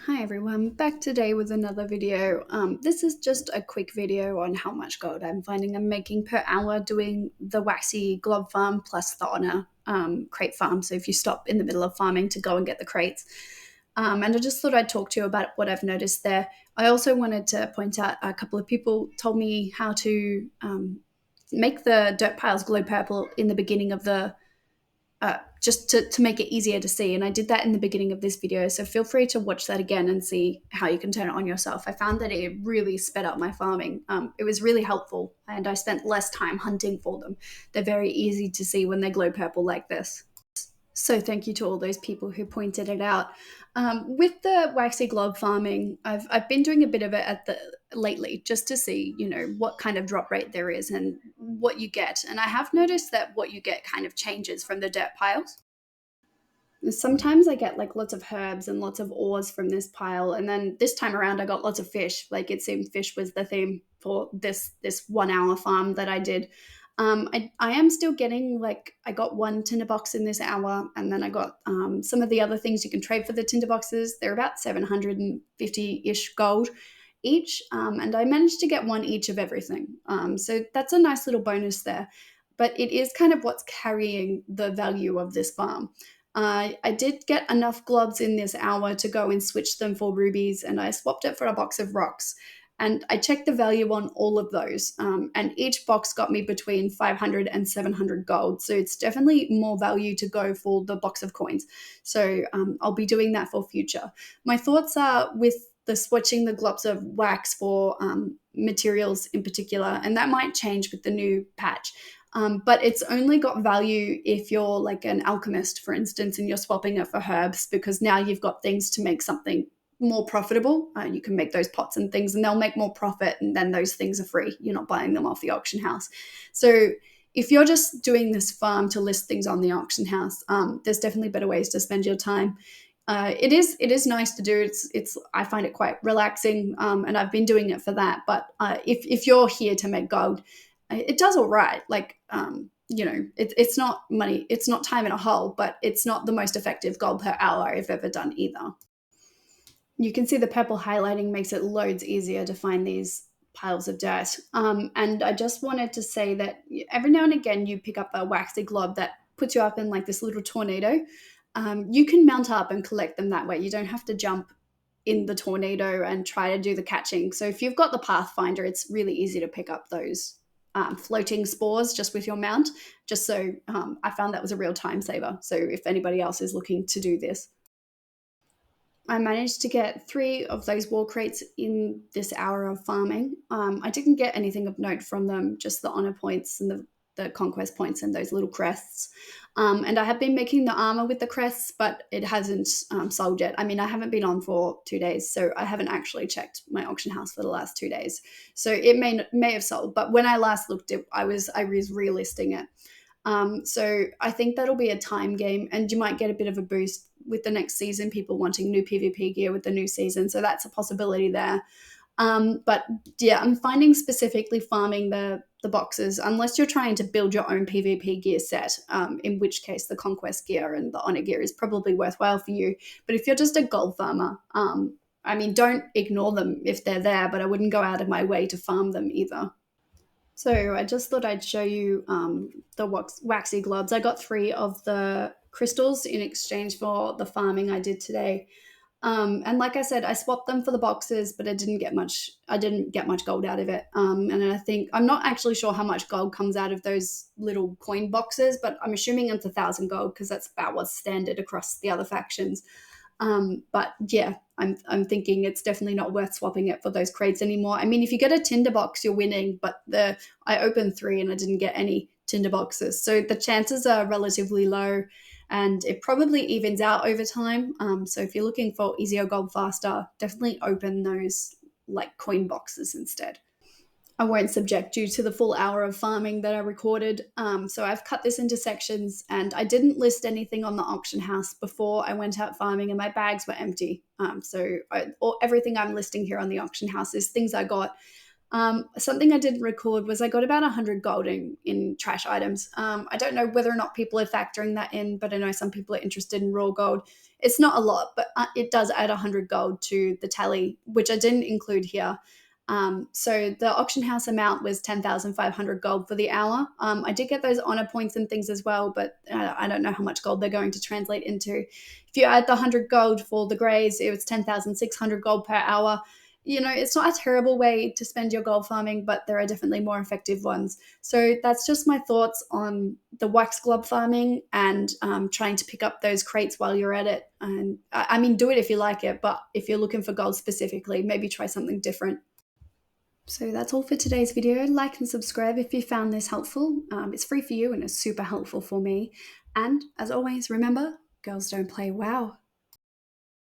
Hi everyone, back today with another video. This is just a quick video on how much gold I'm finding I'm making per hour doing the waxy glob farm plus the honor crate farm. So if you stop in the middle of farming to go and get the crates. And I just thought I'd talk to you about what I've noticed there. I also wanted to point out a couple of people told me how to make the dirt piles glow purple in the beginning of the just to make it easier to see. And I did that in the beginning of this video. So feel free to watch that again and see how you can turn it on yourself. I found that it really sped up my farming. It was really helpful and I spent less time hunting for them. They're very easy to see when they glow purple like this. So thank you to all those people who pointed it out. With the waxy glob farming, I've been doing a bit of it at the lately just to see, what kind of drop rate there is and what you get. And I have noticed that what you get kind of changes from the dirt piles. Sometimes I get like lots of herbs and lots of ores from this pile, and then this time around I got lots of fish. Like it seemed fish was the theme for this 1 hour farm that I did. I am still getting like I got one tinderbox in this hour, and then I got some of the other things you can trade for the tinderboxes. They're about 750-ish gold each, and I managed to get one each of everything. So that's a nice little bonus there. But it is kind of what's carrying the value of this farm. I did get enough globs in this hour to go and switch them for rubies, and I swapped it for a box of rocks. And I checked the value on all of those, and each box got me between 500 and 700 gold. So it's definitely more value to go for the box of coins. So I'll be doing that for future. My thoughts are with the switching the globs of wax for materials in particular, and that might change with the new patch. But it's only got value if you're like an alchemist, for instance, and you're swapping it for herbs, because now you've got things to make something more profitable. You can make those pots and things and they'll make more profit, and then those things are free. You're not buying them off the auction house. So if you're just doing this farm to list things on the auction house, there's definitely better ways to spend your time. It is nice to do. It's I find it quite relaxing, and I've been doing it for that. But if you're here to make gold, it does all right. Like it's not money, it's not time in a hole, but it's not the most effective gold per hour I've ever done either. You can see the purple highlighting makes it loads easier to find these piles of dirt. And I just wanted to say that every now and again you pick up a waxy glob that puts you up in like this little tornado. You can mount up and collect them that way. You don't have to jump in the tornado and try to do the catching. So if you've got the Pathfinder, it's really easy to pick up those floating spores just with your mount. Just so I found that was a real time saver. So if anybody else is looking to do this. I managed to get 3 of those wall crates in this hour of farming. I didn't get anything of note from them, just the honor points and the conquest points and those little crests. And I have been making the armor with the crests, but it hasn't sold yet. I mean, I haven't been on for 2 days, so I haven't actually checked my auction house for the last 2 days. So it may have sold, but when I last looked, I was relisting it. So I think that'll be a time game, and you might get a bit of a boost with the next season, people wanting new PvP gear with the new season. So that's a possibility there. But yeah, I'm finding specifically farming the boxes, unless you're trying to build your own PvP gear set, in which case the conquest gear and the honor gear is probably worthwhile for you. But if you're just a gold farmer, I mean, don't ignore them if they're there, but I wouldn't go out of my way to farm them either. So I just thought I'd show you the waxy globs. I got 3 of the crystals in exchange for the farming I did today. And like I said, I swapped them for the boxes, but I didn't get much gold out of it. And I think I'm not actually sure how much gold comes out of those little coin boxes, but I'm assuming it's 1,000 gold because that's about what's standard across the other factions. But yeah, I'm thinking it's definitely not worth swapping it for those crates anymore. I mean, if you get a tinderbox, you're winning, but I opened 3 and I didn't get any tinderboxes. So the chances are relatively low, and it probably evens out over time. So if you're looking for easier gold faster, definitely open those like coin boxes instead. I won't subject you to the full hour of farming that I recorded. So I've cut this into sections, and I didn't list anything on the auction house before I went out farming, and my bags were empty. So everything I'm listing here on the auction house is things I got Something I didn't record was I got about 100 gold in trash items. I don't know whether or not people are factoring that in, but I know some people are interested in raw gold. It's not a lot, but it does add 100 gold to the tally, which I didn't include here. So the auction house amount was 10,500 gold for the hour. I did get those honor points and things as well, but I don't know how much gold they're going to translate into. If you add the 100 gold for the grays, it was 10,600 gold per hour. You know, it's not a terrible way to spend your gold farming, but there are definitely more effective ones. So that's just my thoughts on the wax glob farming and trying to pick up those crates while you're at it. And I mean, do it if you like it, but if you're looking for gold specifically, maybe try something different. So that's all for today's video. Like and subscribe if you found this helpful. It's free for you and it's super helpful for me. And as always, remember, girls don't play WoW.